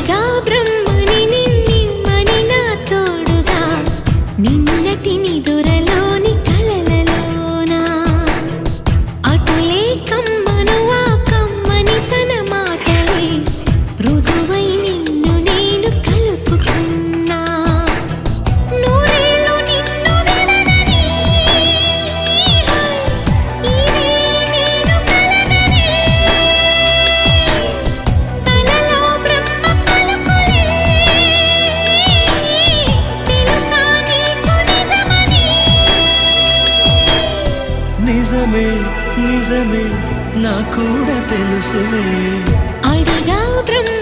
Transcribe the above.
అడిగా బ్రహ్మని నిన్నిమ్మని నా తోడుగా నిన్నటి నిదురలోని కలలలోనా అటులే కమ్మను ఆ కమ్మని తన మాటలే రుజువై నిన్ను నేను కలుపుకున్నా నూరేళ్ళు నిన్ను విడనని ఇదే నేను కలగని తలలో బ్రహ్మ పలుకులే తెలుసా నీకు నిజమని నిజమే నిజమే నా కూడా తెలుసులే అడిగా బ్రహ్మ